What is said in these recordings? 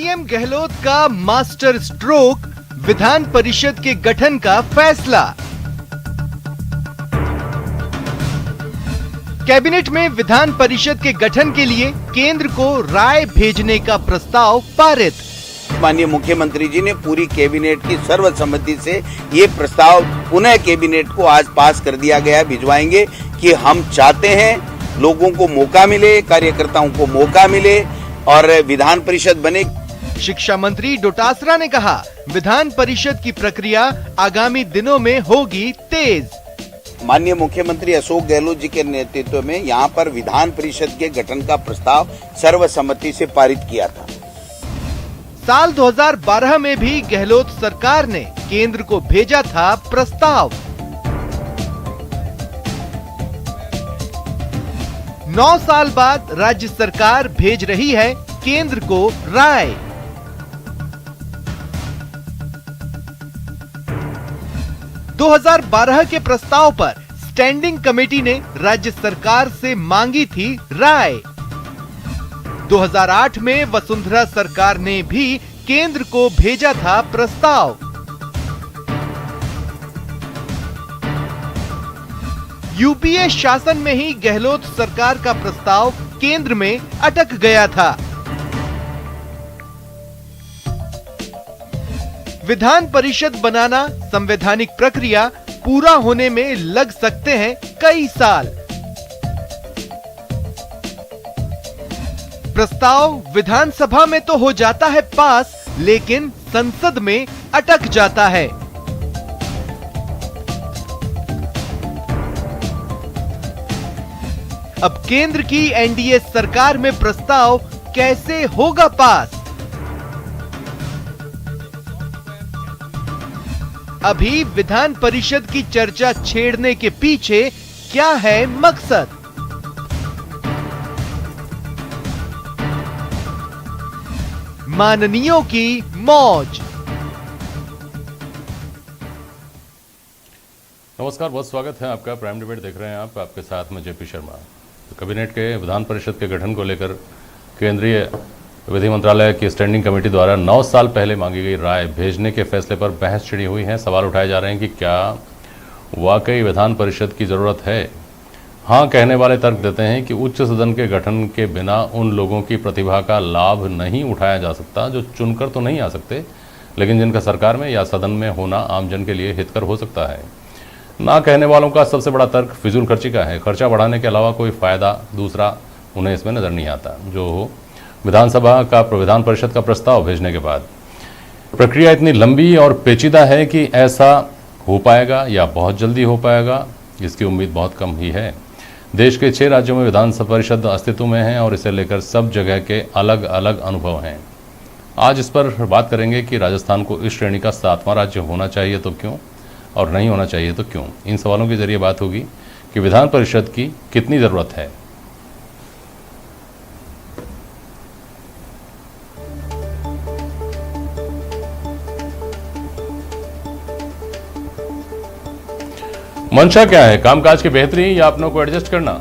CM Gehlot का master stroke, Vidhan Parishad के गठन का फैसला। कैबिनेट में विधान परिषद के गठन के लिए केंद्र को राय भेजने का प्रस्ताव पारित। माननीय मुख्यमंत्री जी ने पूरी कैबिनेट की सर्वसम्मति से ये प्रस्ताव पुनः कैबिनेट को आज पास कर दिया गया, भिजवाएंगे कि हम चाहते हैं लोगों को मौका मिले, कार्यकर्ताओं को मौका मिले और विधान परिषद बने। शिक्षा मंत्री डोटासरा ने कहा, विधान परिषद की प्रक्रिया आगामी दिनों में होगी तेज। माननीय मुख्यमंत्री अशोक गहलोत जी के नेतृत्व में यहाँ पर विधान परिषद के गठन का प्रस्ताव सर्वसम्मति से पारित किया था। साल 2012 में भी गहलोत सरकार ने केंद्र को भेजा था प्रस्ताव। 9 साल बाद राज्य सरकार भेज रही है केंद्र को राय। दो 2012 के प्रस्ताव पर स्टैंडिंग कमेटी ने राज्य सरकार से मांगी थी राय। 2008 में वसुंधरा सरकार ने भी केंद्र को भेजा था प्रस्ताव। यूपीए शासन में ही गहलोत सरकार का प्रस्ताव केंद्र में अटक गया था। विधान परिषद बनाना संवैधानिक प्रक्रिया पूरा होने में लग सकते हैं कई साल। प्रस्ताव विधानसभा में तो हो जाता है पास, लेकिन संसद में अटक जाता है। अब केंद्र की एनडीए सरकार में प्रस्ताव कैसे होगा पास? अभी विधान परिषद की चर्चा छेड़ने के पीछे क्या है मकसद? माननीयों की मौज। नमस्कार, बहुत स्वागत है आपका। प्राइम डिबेट देख रहे हैं आप, आपके साथ में जेपी शर्मा। तो कैबिनेट के विधान परिषद के गठन को लेकर केंद्रीय विधि मंत्रालय की स्टैंडिंग कमेटी द्वारा 9 साल पहले मांगी गई राय भेजने के फैसले पर बहस छिड़ी हुई है। सवाल उठाए जा रहे हैं कि क्या वाकई विधान परिषद की ज़रूरत है। हाँ कहने वाले तर्क देते हैं कि उच्च सदन के गठन के बिना उन लोगों की प्रतिभा का लाभ नहीं उठाया जा सकता जो चुनकर तो नहीं आ सकते, लेकिन जिनका सरकार में या सदन में होना आमजन के लिए हितकर हो सकता है। ना कहने वालों का सबसे बड़ा तर्क फिजूल खर्ची का है। खर्चा बढ़ाने के अलावा कोई फ़ायदा दूसरा उन्हें इसमें नज़र नहीं आता। जो हो, विधान परिषद का प्रस्ताव भेजने के बाद प्रक्रिया इतनी लंबी और पेचीदा है कि ऐसा हो पाएगा या बहुत जल्दी हो पाएगा, इसकी उम्मीद बहुत कम ही है। देश के 6 राज्यों में विधान परिषद अस्तित्व में है और इसे लेकर सब जगह के अलग अलग अनुभव हैं। आज इस पर बात करेंगे कि राजस्थान को इस श्रेणी का 7वां राज्य होना चाहिए तो क्यों, और नहीं होना चाहिए तो क्यों। इन सवालों के जरिए बात होगी कि विधान परिषद की कितनी ज़रूरत है। मंशा क्या है, कामकाज की बेहतरी या अपनों को एडजस्ट करना?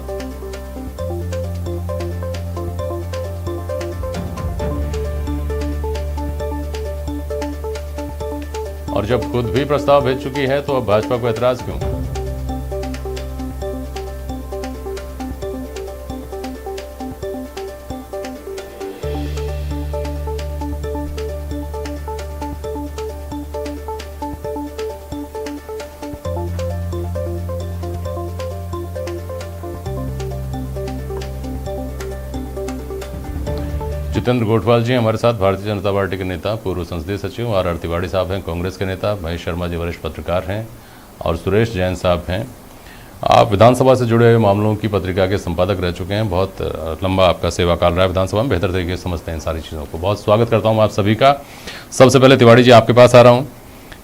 और जब खुद भी प्रस्ताव भेज चुकी है तो अब भाजपा को ऐतराज क्यों? जितेंद्र गोठवाल जी हमारे साथ, भारतीय जनता पार्टी के नेता, पूर्व संसदीय सचिव। आर तिवारी साहब हैं, कांग्रेस के नेता। महेश शर्मा जी वरिष्ठ पत्रकार हैं और सुरेश जैन साहब हैं। आप विधानसभा से जुड़े हुए मामलों की पत्रिका के संपादक रह चुके हैं। बहुत लंबा आपका सेवा काल रहा है विधानसभा में, बेहतर तरीके से समझते हैं इन सारी चीज़ों को। बहुत स्वागत करता हूँ आप सभी का। सबसे पहले तिवारी जी आपके पास आ रहा हूँ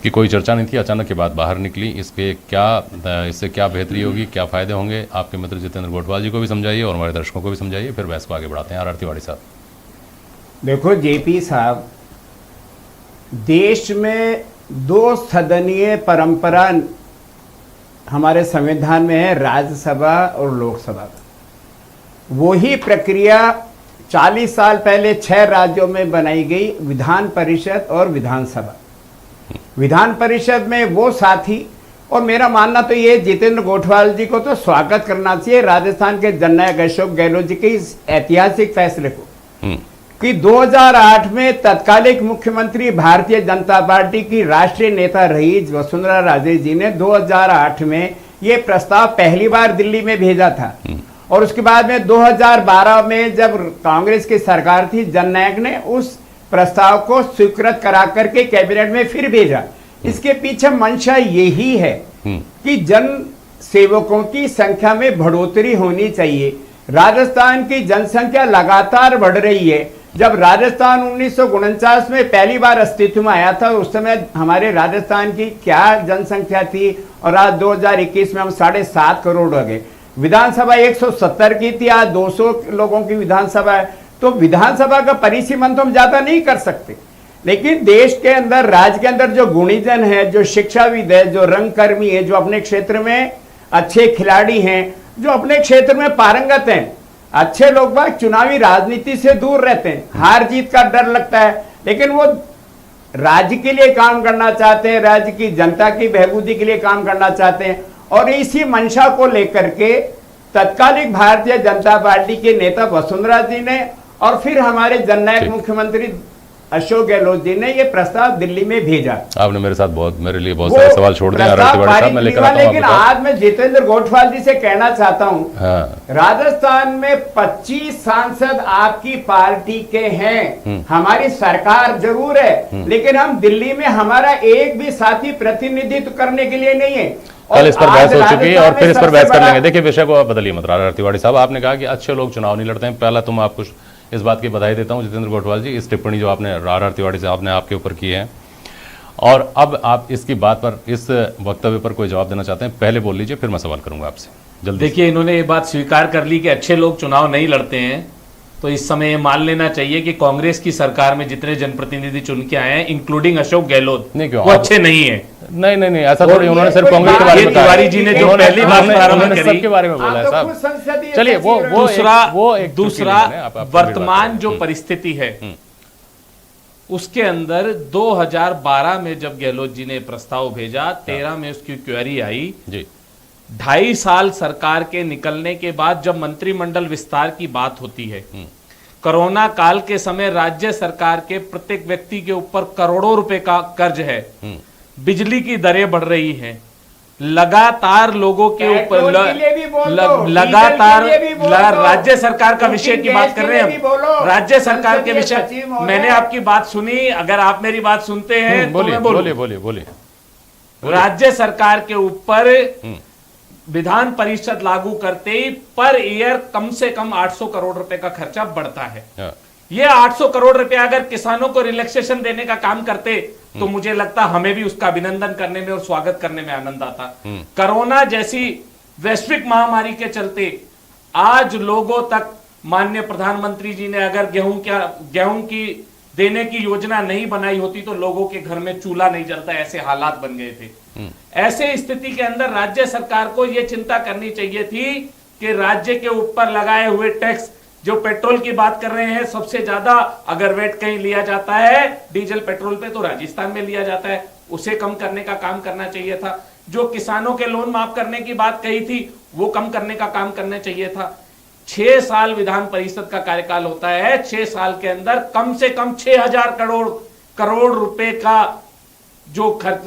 कि कोई चर्चा नहीं थी, अचानक की बात बाहर निकली, इससे क्या बेहतरी होगी, क्या फ़ायदे होंगे? आपके मित्र जितेंद्र गोठवाल जी को भी समझाइए और हमारे दर्शकों को भी समझाइए, फिर बहस को आगे बढ़ाते हैं। आर तिवारी साहब। देखो जेपी साहब, देश में 2 सदनीय परंपरा हमारे संविधान में है, राज्यसभा और लोकसभा। वही प्रक्रिया 40 साल पहले 6 राज्यों में बनाई गई विधान परिषद और विधानसभा। विधान परिषद में वो साथी, और मेरा मानना तो ये जितेंद्र गोठवाल जी को तो स्वागत करना चाहिए राजस्थान के जननायक अशोक गहलोत जी के इस ऐतिहासिक फैसले को कि 2008 में तत्कालीन मुख्यमंत्री भारतीय जनता पार्टी की राष्ट्रीय नेता रही वसुंधरा राजे जी ने 2008 में ये प्रस्ताव पहली बार दिल्ली में भेजा था, और उसके बाद में 2012 में जब कांग्रेस की सरकार थी, जननायक ने उस प्रस्ताव को स्वीकृत करा करके कैबिनेट में फिर भेजा। इसके पीछे मंशा यही है कि जन सेवकों की संख्या में बढ़ोतरी होनी चाहिए। राजस्थान की जनसंख्या लगातार बढ़ रही है। जब राजस्थान 1949 में पहली बार अस्तित्व में आया था, उस समय हमारे राजस्थान की क्या जनसंख्या थी, और आज 2021 में हम 7.5 करोड़ हो गए। विधानसभा 170 की थी, आज 200 लोगों की विधानसभा है। तो विधानसभा का परिसीमन तो हम ज्यादा नहीं कर सकते, लेकिन देश के अंदर, राज्य के अंदर जो गुणीजन है, जो शिक्षाविद है, जो रंगकर्मी है, जो अपने क्षेत्र में अच्छे खिलाड़ी हैं, जो अपने क्षेत्र में पारंगत हैं, अच्छे लोग बाग चुनावी राजनीति से दूर रहते हैं, हार जीत का डर लगता है, लेकिन वो राज्य के लिए काम करना चाहते हैं, राज्य की जनता की बहबूदी के लिए काम करना चाहते हैं। और इसी मंशा को लेकर के तत्कालीन भारतीय जनता पार्टी के नेता वसुंधरा जी ने और फिर हमारे जननायक मुख्यमंत्री अशोक गहलोत जी ने ये प्रस्ताव दिल्ली में भेजा। आपने मेरे लिए बहुत सारे सवाल छोड़ दिए साहब, मैं लेकर आता हूं। लेकिन आज मैं जितेंद्र गोठवाल जी से कहना चाहता हूं, राजस्थान में 25 सांसद आपकी पार्टी के हैं, हमारी सरकार जरूर है, लेकिन हम दिल्ली में हमारा एक भी साथी प्रतिनिधित्व करने के लिए नहीं है। कल इस पर बहस हो चुकी है और फिर इस पर बहस कर लेंगे। देखिए, विषय को आप बदलिए मत। रारा तिवारी साहब, आपने कहा कि अच्छे लोग चुनाव नहीं लड़ते हैं। पहला तो मैं आपको इस बात की बधाई देता हूं जितेंद्र गोठवाल जी, इस टिप्पणी जो आपने रारा तिवारी साहब ने आपके ऊपर की है। और अब आप इसकी बात पर, इस वक्तव्य पर कोई जवाब देना चाहते हैं? पहले बोल लीजिए, फिर मैं सवाल करूंगा आपसे जल्दी। देखिए, इन्होंने ये बात स्वीकार कर ली कि अच्छे लोग चुनाव नहीं लड़ते हैं, तो इस समय ये मान लेना चाहिए कि कांग्रेस की सरकार में जितने जनप्रतिनिधि चुन के आए हैं, इंक्लूडिंग अशोक गहलोत, वो अच्छे नहीं है। नहीं, ऐसा थोड़ी। उन्होंने सिर्फ कांग्रेस के बारे में कहा। तिवारी जी ने जो पहली बात प्रारंभ करी, सबके बारे में बोला है साहब। चलिए, दूसरा वर्तमान जो परिस्थिति है उसके अंदर 2012 में जब गहलोत जी ने प्रस्ताव भेजा, 13 में उसकी क्वेरी आई जी। 2.5 साल सरकार के निकलने के बाद जब मंत्रिमंडल विस्तार की बात होती है, कोरोना काल के समय राज्य सरकार के प्रत्येक व्यक्ति के ऊपर करोड़ों रुपए का कर्ज है, बिजली की दरें बढ़ रही हैं, लगातार लोगों के ऊपर लगातार राज्य सरकार का विषय की बात कर रहे हैं। राज्य सरकार के विषय, मैंने आपकी बात सुनी, अगर आप मेरी बात सुनते हैं तो मैं बोलिए। राज्य सरकार के ऊपर विधान परिषद लागू करते ही पर ईयर कम से कम 800 करोड़ रुपए का खर्चा बढ़ता है। ये 800 करोड़ रुपए अगर किसानों को रिलैक्सेशन देने का काम करते तो मुझे लगता हमें भी उसका अभिनंदन करने में और स्वागत करने में आनंद आता। कोरोना जैसी वैश्विक महामारी के चलते आज लोगों तक माननीय प्रधानमंत्री जी ने अगर गेहूं की देने की योजना नहीं बनाई होती तो लोगों के घर में चूल्हा नहीं जलता, ऐसे हालात बन गए थे। ऐसे स्थिति के अंदर राज्य सरकार को यह चिंता करनी चाहिए थी कि राज्य के ऊपर लगाए हुए टैक्स, जो पेट्रोल की बात कर रहे हैं, सबसे ज्यादा अगर वेट कहीं लिया जाता है डीजल पेट्रोल पे तो राजस्थान में लिया जाता है, उसे कम करने का काम करना चाहिए था। जो किसानों के लोन माफ करने की बात कही थी वो कम करने का काम करना चाहिए था। 6 साल विधान परिषद का कार्यकाल होता है, 6 साल के अंदर कम से कम 6000 करोड़ रुपए का जो खर्च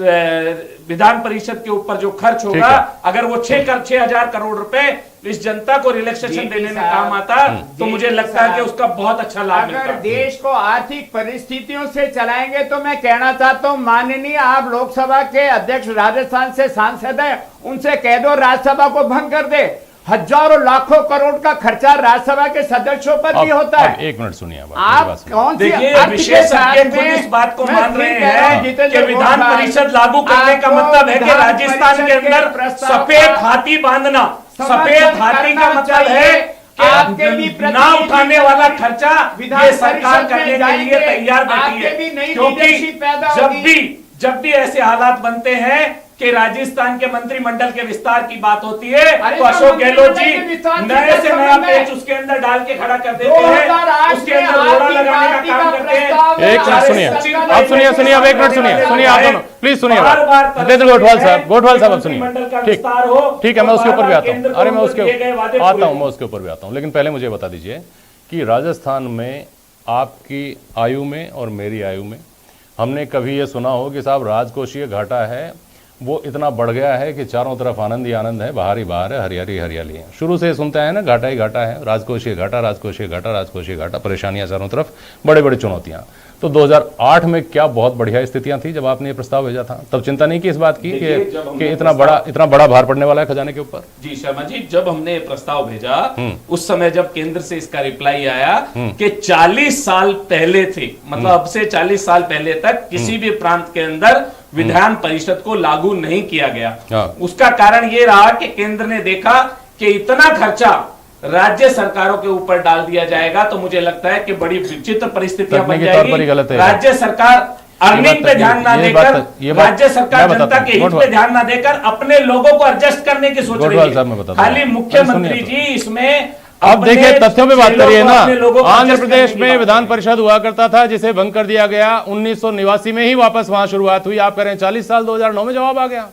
विधान परिषद के ऊपर जो खर्च होगा, अगर वो 6,000 करोड़ रुपए इस जनता को रिलैक्सेशन देने में काम आता तो मुझे लगता है कि उसका बहुत अच्छा लाभ मिलता। अगर देश को आर्थिक परिस्थितियों से चलाएंगे तो मैं कहना चाहता हूं, माननीय आप लोकसभा के अध्यक्ष राजस्थान से सांसद है, उनसे कह दो राज्यसभा को भंग कर दे। हजारों लाखों करोड़ का खर्चा राज्यसभा के सदस्यों पर भी होता है। 1 मिनट सुनिए, आप कौन सी विशेषज्ञ खुद इस बात को मान रहे हैं कि विधान परिषद लागू करने का मतलब है कि राजस्थान के अंदर सफेद हाथी बांधना। सफेद हाथी का मतलब है कि ना उठाने वाला खर्चा ये सरकार करने के लिए तैयार बैठी है, क्योंकि जब भी ऐसे हालात बनते हैं कि राजस्थान के मंत्रिमंडल के विस्तार की बात होती है अरे तो अशोक गहलोत जी मंत्रिमंडल के विस्तार की नए से क्या नया संबंध है? पेच उसके अंदर डाल के खड़ा कर देते हैं, 2008 उसके अंदर घोड़ा लगाने का काम करते हैं। एक मिनट सुनिए, आप सुनिए अब एक मिनट सुनिए आप दोनों प्लीज सुनिए जितेंद्र गोठवाल साहब अब सुनिए। ठीक है, मैं उसके ऊपर भी आता हूँ। अरे मैं उसके आता हूँ, मैं उसके ऊपर भी आता हूँ, लेकिन पहले मुझे बता दीजिए कि राजस्थान में आपकी आयु में और मेरी आयु में हमने कभी ये सुना हो कि साहब राजकोषीय घाटा है वो इतना बढ़ गया है कि चारों तरफ आनंद ही आनंद है, बाहर ही बाहर है, हरियाली हरियाली है। शुरू से सुनते हैं ना, घाटा ही घाटा है, राजकोषीय घाटा, राजकोषीय घाटा, राजकोषीय घाटा, परेशानियां चारों तरफ, बड़े बड़ी चुनौतियां। तो 2008 में क्या बहुत बढ़िया स्थितियां थी जब आपने ये प्रस्ताव भेजा था? तब चिंता नहीं की इस बात की कि इतना बड़ा भार पड़ने वाला है खजाने के ऊपर? जी शर्मा जी, जब हमने प्रस्ताव भेजा उस समय जब केंद्र से इसका रिप्लाई आया कि 40 साल पहले थे, मतलब अब से 40 साल पहले तक किसी भी प्रांत के अंदर विधान परिषद को लागू नहीं किया गया। उसका कारण यह रहा कि केंद्र ने देखा कि इतना खर्चा राज्य सरकारों के ऊपर डाल दिया जाएगा तो मुझे लगता है कि बड़ी विचित्र परिस्थितियां बन जाएगी। राज्य सरकार अर्निंग पे ध्यान ना देकर, राज्य सरकार जनता के हित पे ध्यान ना देकर अपने लोगों को एडजस्ट करने की सोच रही है। खाली मुख्यमंत्री जी इसमें अब देखिए तथ्यों पे बात करिए ना। आंध्र प्रदेश में विधान परिषद हुआ करता था जिसे भंग कर दिया गया, 1989 में ही वापस वहां शुरुआत हुई। आप कह रहे हैं 40 साल, 2009 में जवाब आ गया।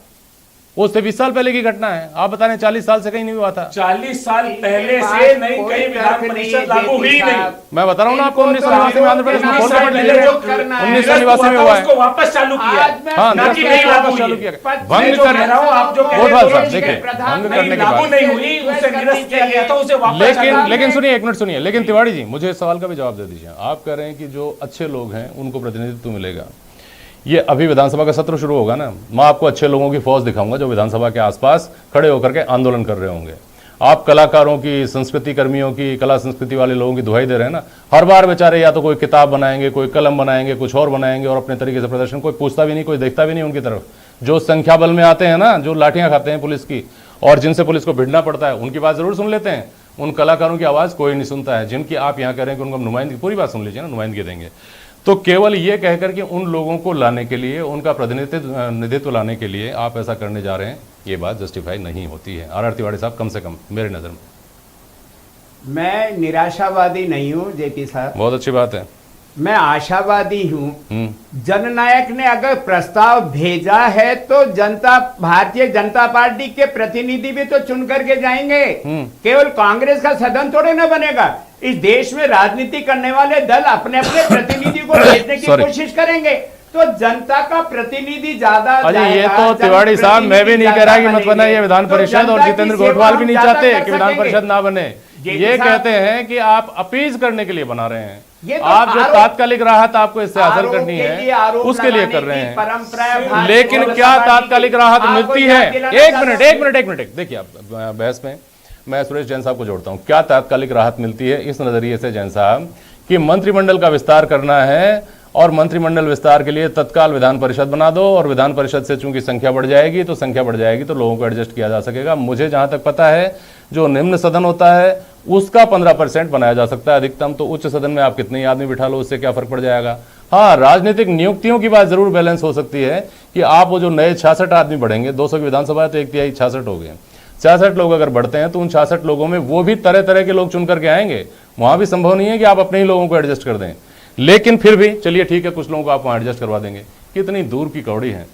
वो उससे 20 साल पहले की घटना है। आप बता रहे हैं 40 साल से कहीं नहीं हुआ था। 40 साल पहले से नहीं कहीं विधान परिषद लागू हुई नहीं। मैं बता रहा हूँ ना आपको, 1989 में आंध्र प्रदेश में 1989 में हुआ है, उसको वापस चालू किया। हाँ, वापस चालू किया। भंग कर रहा हूँ, आप जो देखिए भंग करने के बाद नहीं हुई, उसे निरस्त किया गया था, उसे वापस। लेकिन सुनिए, एक मिनट सुनिए। लेकिन तिवाड़ी जी, मुझे इस सवाल का भी जवाब दे दीजिए। आप कह रहे हैं कि जो अच्छे लोग हैं उनको प्रतिनिधित्व मिलेगा। ये अभी विधानसभा का सत्र शुरू होगा ना, मैं आपको अच्छे लोगों की फौज दिखाऊंगा जो विधानसभा के आसपास खड़े होकर के आंदोलन कर रहे होंगे। आप कलाकारों की, संस्कृति कर्मियों की, कला संस्कृति वाले लोगों की दुहाई दे रहे हैं ना। हर बार बेचारे या तो कोई किताब बनाएंगे, कोई कलम बनाएंगे, कुछ और बनाएंगे और अपने तरीके से प्रदर्शन, कोई पूछता भी नहीं, कोई देखता भी नहीं उनकी तरफ। जो संख्या बल में आते हैं ना, जो लाठियां खाते हैं पुलिस की और जिनसे पुलिस को भिड़ना पड़ता है, उनकी बात जरूर सुन लेते हैं। उन कलाकारों की आवाज कोई नहीं सुनता है, जिनकी आप यहाँ कह रहे हैं कि उनको नुमाइंदगी, पूरी बात सुन लीजिए ना, नुमाइंदगी देंगे। तो केवल ये कहकर के उन लोगों को लाने के लिए, उनका प्रतिनिधित्व लाने के लिए आप ऐसा करने जा रहे हैं, ये बात जस्टिफाई नहीं होती है। आर तिवाड़ी साहब, कम से कम मेरी नजर में। मैं निराशावादी नहीं हूँ जेपी साहब, बहुत अच्छी बात है। मैं आशावादी हूँ। जननायक ने अगर प्रस्ताव भेजा है तो जनता, भारतीय जनता पार्टी के प्रतिनिधि भी तो चुन करके जाएंगे। केवल कांग्रेस का सदन थोड़े ना बनेगा। इस देश में राजनीति करने वाले दल अपने अपने प्रतिनिधि को भेजने की कोशिश करेंगे, तो जनता का प्रतिनिधि ज्यादा। अरे ये तो तिवाड़ी साहब, मैं भी नहीं कह रहा कि मत बनाइए विधान परिषद, और जितेंद्र गोठवाल भी नहीं चाहते कि विधान परिषद ना बने। ये कहते हैं कि आप अपीज करने के लिए बना रहे हैं। आप जो तात्कालिक राहत आपको इससे हासिल करनी है उसके लिए कर रहे हैं। लेकिन क्या तात्कालिक राहत मिलती है? एक मिनट देखिए, आप बहस में मैं सुरेश जैन साहब को जोड़ता हूं। क्या तात्कालिक राहत मिलती है इस नजरिए से जैन साहब कि मंत्रिमंडल का विस्तार करना है और मंत्रिमंडल विस्तार के लिए तत्काल विधान परिषद बना दो, और विधान परिषद से चूंकि संख्या बढ़ जाएगी तो लोगों को एडजस्ट किया जा सकेगा। मुझे जहां तक पता है जो निम्न सदन होता है उसका 15% बनाया जा सकता है अधिकतम। तो उच्च सदन में आप कितने ही आदमी बिठा लो, उससे क्या फर्क पड़ जाएगा। हाँ, राजनीतिक नियुक्तियों की बात जरूर बैलेंस हो सकती है कि आप वो जो नए 66 आदमी बढ़ेंगे, 200 की विधानसभा है तो 1/3 66 हो गए। 66 लोग अगर बढ़ते हैं तो उन 66 लोगों में वो भी तरह तरह के लोग चुन करके आएंगे। वहां भी संभव नहीं है कि आप अपने ही लोगों को एडजस्ट कर दें। लेकिन फिर भी चलिए ठीक है, कुछ लोगों को आप वहां एडजस्ट करवा देंगे। कितनी दूर की कौड़ी है।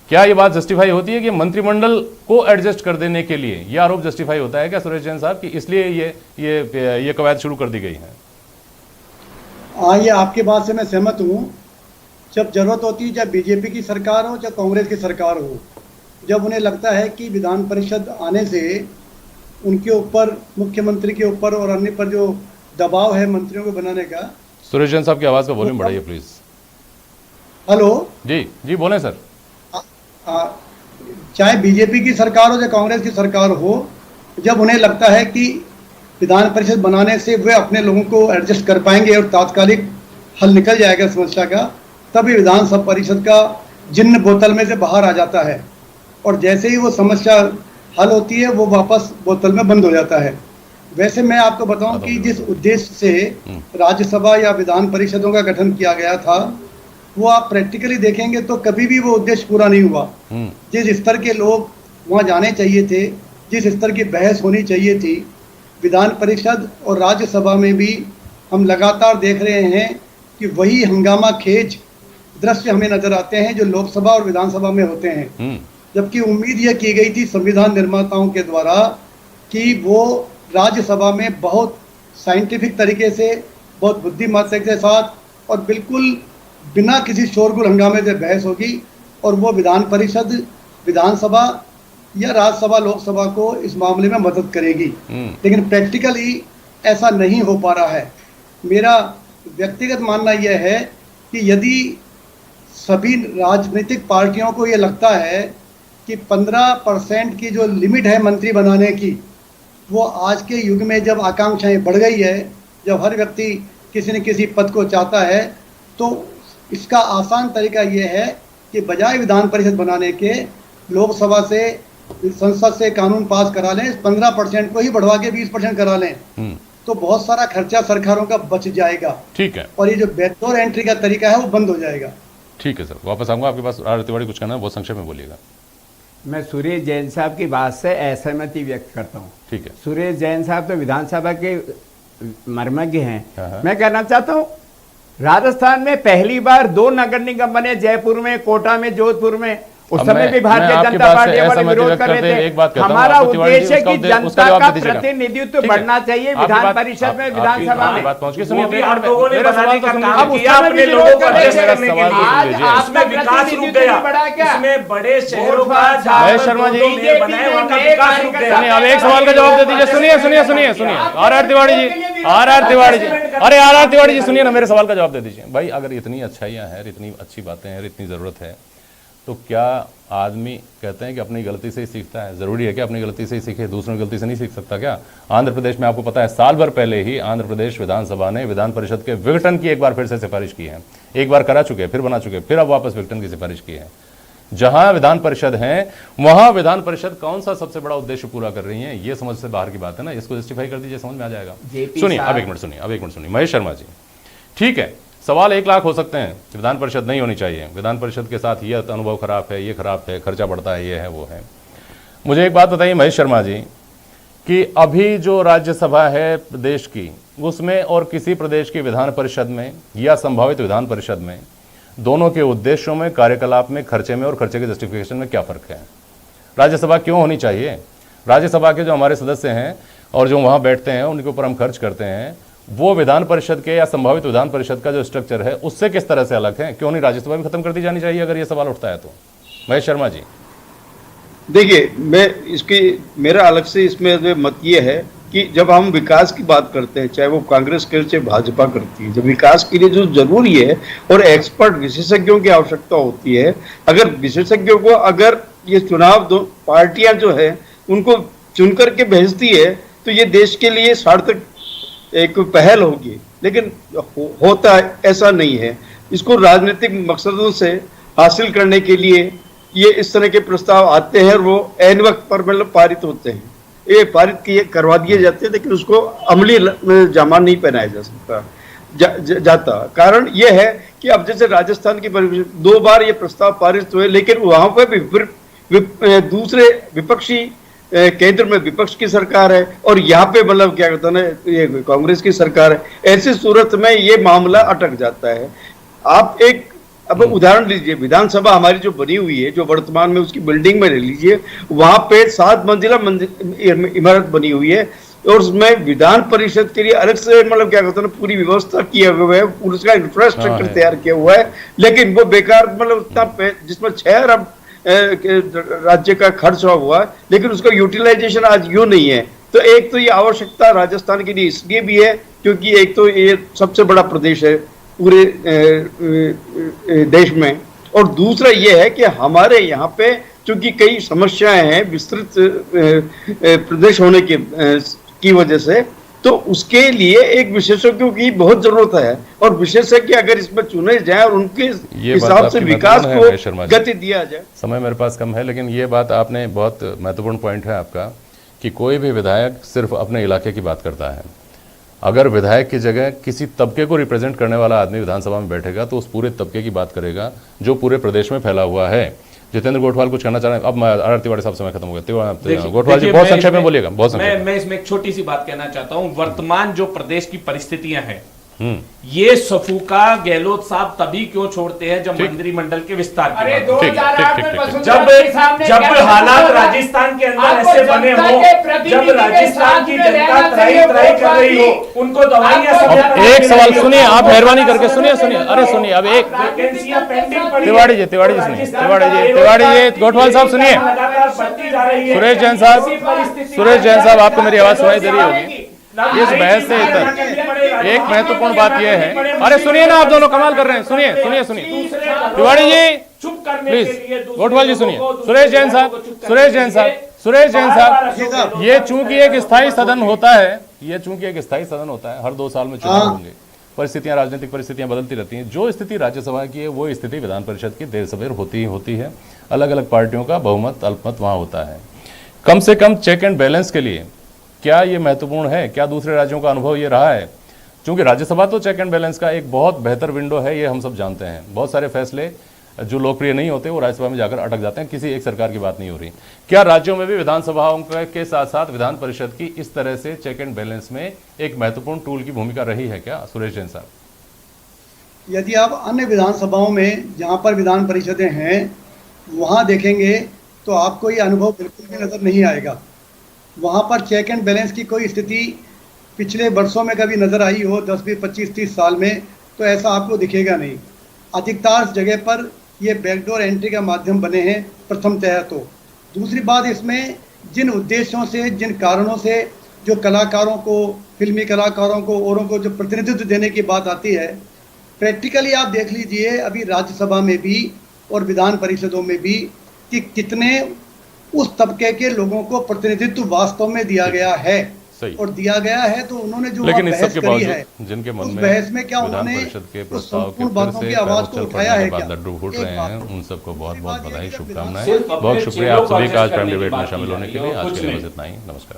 क्या ये बात जस्टिफाई होती है कि मंत्रिमंडल को एडजस्ट कर देने के लिए ये आरोप जस्टिफाई होता है क्या सुरेश जैन साहब, कि इसलिए ये कवायद शुरू कर दी गई है? हाँ, ये आपकी बात से मैं सहमत हूँ। जब जरूरत होती है, चाहे बीजेपी की सरकार हो चाहे कांग्रेस की सरकार हो, जब उन्हें लगता है कि विधान परिषद आने से उनके ऊपर, मुख्यमंत्री के ऊपर और अन्य पर जो दबाव है मंत्रियों को बनाने का। सुरेश जैन साहब की आवाज का वॉल्यूम बढ़ाइए प्लीज। हेलो जी बोलें सर। चाहे बीजेपी की सरकार हो चाहे कांग्रेस की सरकार हो, जब उन्हें लगता है कि विधान परिषद बनाने से वे अपने लोगों को एडजस्ट कर पाएंगे और तात्कालिक हल निकल जाएगा समस्या का, तभी विधान सब परिषद का जिन्न बोतल में से बाहर आ जाता है और जैसे ही वो समस्या हल होती है वो वापस बोतल में बंद हो जाता है। वैसे मैं आपको बताऊं कि जिस उद्देश्य से राज्यसभा या विधान परिषदों का गठन किया गया था, वो आप प्रैक्टिकली देखेंगे तो कभी भी वो उद्देश्य पूरा नहीं हुआ। जिस स्तर के लोग वहाँ जाने चाहिए थे, जिस स्तर की बहस होनी चाहिए थी, विधान परिषद और राज्यसभा में भी हम लगातार देख रहे हैं कि वही हंगामा खेज दृश्य हमें नजर आते हैं जो लोकसभा और विधानसभा में होते हैं। जबकि उम्मीद यह की गई थी संविधान निर्माताओं के द्वारा कि वो राज्यसभा में बहुत साइंटिफिक तरीके से, बहुत बुद्धिमत्ता के साथ और बिल्कुल बिना किसी शोरगुल हंगामे से बहस होगी और वो विधान परिषद, विधानसभा या राज्यसभा, लोकसभा को इस मामले में मदद करेगी। लेकिन प्रैक्टिकली ऐसा नहीं हो पा रहा है। मेरा व्यक्तिगत मानना यह है कि यदि सभी राजनीतिक पार्टियों को ये लगता है कि 15% की जो लिमिट है मंत्री बनाने की, वो आज के युग में जब आकांक्षाएं बढ़ गई है, जब हर व्यक्ति किसी न किसी पद को चाहता है, तो इसका आसान तरीका ये है कि बजाय विधान परिषद बनाने के लोकसभा से, संसद से कानून पास करा लें, 15% को ही बढ़वा के 20% करा लें, तो बहुत सारा खर्चा सरकारों का बच जाएगा। ठीक है। और ये जो बैकडोर एंट्री का तरीका है वो बंद हो जाएगा। ठीक है सर, वापस आऊंगा आपके पास। आर तिवारी कुछ कहना है, बहुत संक्षेप में बोलिएगा। मैं सुरेश जैन साहब की बात से असहमति व्यक्त करता हूँ। ठीक है। सुरेश जैन साहब तो विधानसभा के मर्मज्ञ हैं। मैं कहना चाहता हूँ राजस्थान में पहली बार 2 नगर निगम बने, जयपुर में, कोटा में, जोधपुर में। उस समय भी भारतीय जनता पार्टी वाले विरोध कर रहे थे। हमारा उद्देश्य कि जनता का प्रतिनिधित्व बढ़ना चाहिए विधान परिषद में, विधानसभा में। बात पहुंच गई। मोदी आप लोगों ने बनाने का काम किया अपने लोगों को एडजस्ट करने के लिए। आज में विकास रुक गया, इसमें बड़े शहरों का महेश शर्मा जी बनाए वहां का विकास रुक गया। अब एक सवाल का जवाब दे दीजिए। सुनिए आर तिवारी जी, अरे आर तिवारी जी सुनिए ना, मेरे सवाल का जवाब दे दीजिए। भाई अगर इतनी अच्छाइयाँ हैं, इतनी अच्छी बातें हैं, इतनी जरूरत है, तो क्या आदमी कहते हैं कि अपनी गलती से ही सीखता है? जरूरी है कि अपनी गलती से ही सीखे, दूसरों की गलती से नहीं सीख सकता क्या? आंध्र प्रदेश में आपको पता है साल भर पहले ही आंध्र प्रदेश विधानसभा ने विधान परिषद के विघटन की एक बार फिर से सिफारिश की है। एक बार करा चुके, फिर बना चुके, फिर अब वापस विघटन की सिफारिश की है। जहां विधान परिषद है वहां विधान परिषद कौन सा सबसे बड़ा उद्देश्य पूरा कर रही है, ये समझ से बाहर की बात है ना। इसको जस्टिफाई कर दीजिए, समझ में आ जाएगा। सुनिए, अब एक मिनट सुनिए महेश शर्मा जी। ठीक है, सवाल 1 लाख हो सकते हैं, विधान परिषद नहीं होनी चाहिए, विधान परिषद के साथ ये अनुभव खराब है, ये खराब है, खर्चा बढ़ता है, ये है, वो है। मुझे एक बात बताइए महेश शर्मा जी कि अभी जो राज्यसभा है प्रदेश की, उसमें और किसी प्रदेश की विधान परिषद में या संभावित विधान परिषद में, दोनों के उद्देश्यों में, कार्यकलाप में, खर्चे में और खर्चे के जस्टिफिकेशन में क्या फर्क है? राज्यसभा क्यों होनी चाहिए? राज्यसभा के जो हमारे सदस्य हैं और जो वहाँ बैठते हैं, उनके ऊपर हम खर्च करते हैं, वो विधान परिषद के या संभावित विधान परिषद का जो स्ट्रक्चर है उससे किस तरह से अलग है? क्यों नहीं राज्यसभा भी खत्म कर दी जानी चाहिए अगर ये सवाल उठता है तो? महेश शर्मा जी देखिए, मेरा अलग से इसमें मत ये है कि जब हम विकास की बात करते हैं, चाहे वो कांग्रेस करे चाहे भाजपा करती है, जब विकास के लिए जो जरूरी है और एक्सपर्ट विशेषज्ञों की आवश्यकता होती है, अगर विशेषज्ञों को अगर ये चुनाव दो पार्टियां जो है उनको चुन करके भेजती है तो ये देश के लिए सार्थक एक पहल होगी। लेकिन होता ऐसा नहीं है। इसको राजनीतिक मकसदों से हासिल करने के लिए ये इस तरह के प्रस्ताव आते हैं और वो ऐन वक्त पर मतलब पारित होते हैं। ये पारित करवा दिए जाते हैं, लेकिन उसको अमली जामा नहीं पहनाया जा सकता जाता। कारण ये है कि अब जैसे राजस्थान की 2 बार ये प्रस्ताव पारित हुए, लेकिन वहां पर भी दूसरे विपक्षी केंद्र में विपक्ष की सरकार है और यहाँ पे मतलब क्या कहते हैं ये कांग्रेस की सरकार है। ऐसी सूरत में ये मामला अटक जाता है। आप एक अब उदाहरण लीजिए, विधानसभा हमारी जो बनी हुई है, जो वर्तमान में उसकी बिल्डिंग में ले लीजिए, वहां पे 7 मंजिला इमारत बनी हुई है और उसमें विधान परिषद के लिए अलग से मतलब क्या कहते हैं पूरी व्यवस्था किया हुआ है, उसका इंफ्रास्ट्रक्चर तैयार किया हुआ है, लेकिन वो बेकार मतलब उतना जिसमें 6 अरब राज्य का खर्च हुआ, लेकिन उसका यूटिलाइजेशन आज यूं नहीं है। तो एक तो ये आवश्यकता राजस्थान के लिए इसलिए भी है क्योंकि एक तो ये सबसे बड़ा प्रदेश है पूरे देश में, और दूसरा ये है कि हमारे यहाँ पे चूंकि कई समस्याएं हैं विस्तृत प्रदेश होने की वजह से, तो उसके लिए एक विशेषज्ञों की बहुत जरूरत है और विशेषज्ञ अगर इसमें चुने जाए और उनके हिसाब से विकास को गति दिया जाए। समय मेरे पास कम है, लेकिन ये बात आपने बहुत महत्वपूर्ण पॉइंट है आपका कि कोई भी विधायक सिर्फ अपने इलाके की बात करता है। अगर विधायक की जगह किसी तबके को रिप्रेजेंट करने वाला आदमी विधानसभा में बैठेगा तो उस पूरे तबके की बात करेगा जो पूरे प्रदेश में फैला हुआ है। जितेंद्र गोठवाल कुछ कहना चाह रहे हैं? अब आर तिवारी साहब समय खत्म हो गया। गोठवाल जी बहुत संक्षेप में बोलिएगा, बहुत संक्षेप में। मैं इसमें एक छोटी सी बात कहना चाहता हूं। वर्तमान जो प्रदेश की परिस्थितियां हैं, ये सफूका गहलोत साहब तभी क्यों छोड़ते हैं जब मंत्रिमंडल के विस्तार की बात होती है। जब हालात राजस्थान के अंदर ऐसे बने हो, जब राजस्थान की जनता त्राही कर रही हो, उनको दवाइयां। एक सवाल सुनिए, आप मेहरबानी करके सुनिए। अरे सुनिए, अब एक तिवाड़ी जी सुनिए, गोठवाल साहब सुनिए, सुरेश जैन साहब आपको मेरी आवाज सुनाई दे रही होगी। इस बहस से एक महत्वपूर्ण बात यह है, अरे सुनिए ना, आप दोनों कमाल कर रहे हैं। सुनिए तिवाड़ी जी प्लीज, गोठवाल जी सुनिए, सुरेश जैन साहब, ये चूंकि एक स्थायी सदन होता है, हर 2 साल में चुनाव होंगे, परिस्थितियां, राजनीतिक परिस्थितियां बदलती रहती हैं। जो स्थिति राज्यसभा की है वो स्थिति विधान परिषद की देर सवेर होती है। अलग अलग पार्टियों का बहुमत अल्पमत वहां होता है। कम से कम चेक एंड बैलेंस के लिए क्या ये महत्वपूर्ण है? क्या दूसरे राज्यों का अनुभव ये रहा है? क्योंकि राज्यसभा तो चेक एंड बैलेंस का एक बहुत बेहतर विंडो है, ये हम सब जानते हैं। बहुत सारे फैसले जो लोकप्रिय नहीं होते वो राज्यसभा में जाकर अटक जाते हैं, किसी एक सरकार की बात नहीं हो रही। क्या राज्यों में भी विधानसभाओं के साथ साथ विधान परिषद की इस तरह से चेक एंड बैलेंस में एक महत्वपूर्ण टूल की भूमिका रही है क्या, सुरेश जैन साहब? यदि आप अन्य विधानसभाओं में जहां पर विधान परिषदें हैं वहां देखेंगे तो आपको ये अनुभव बिल्कुल भी नजर नहीं आएगा। वहां पर चेक एंड बैलेंस की कोई स्थिति पिछले वर्षों में कभी नजर आई हो, 10, 20, 25, 30 साल में, तो ऐसा आपको दिखेगा नहीं। अधिकतर जगह पर ये बैकडोर एंट्री का माध्यम बने हैं, प्रथमतः तो। दूसरी बात, इसमें जिन उद्देश्यों से, जिन कारणों से जो कलाकारों को, फिल्मी कलाकारों को, औरों को जो प्रतिनिधित्व देने की बात आती है, प्रैक्टिकली आप देख लीजिए अभी राज्यसभा में भी और विधान परिषदों में भी कि कितने उस तबके के लोगों को प्रतिनिधित्व वास्तव में दिया गया है। और दिया गया है तो उन्होंने जो लेकिन इस बहस सबके करी है, बावजूद जिनके मन उस में बहस में क्या विधान उन्होंने परिषद के उस प्रस्ताव के संपूर्ण बातों की आवाज को उठाया है क्या? लड्डू फूट रहे हैं, उन सबको बहुत बहुत बधाई, शुभकामनाएं। सिर्फ अपने बहुत शुक्रिया आप चेहरों सभी का का आज करने प्राइम की डिबेट में बात शामिल की होने है, के लिए। आज कुछ के लिए नहीं। बस इतना ही, नमस्कार।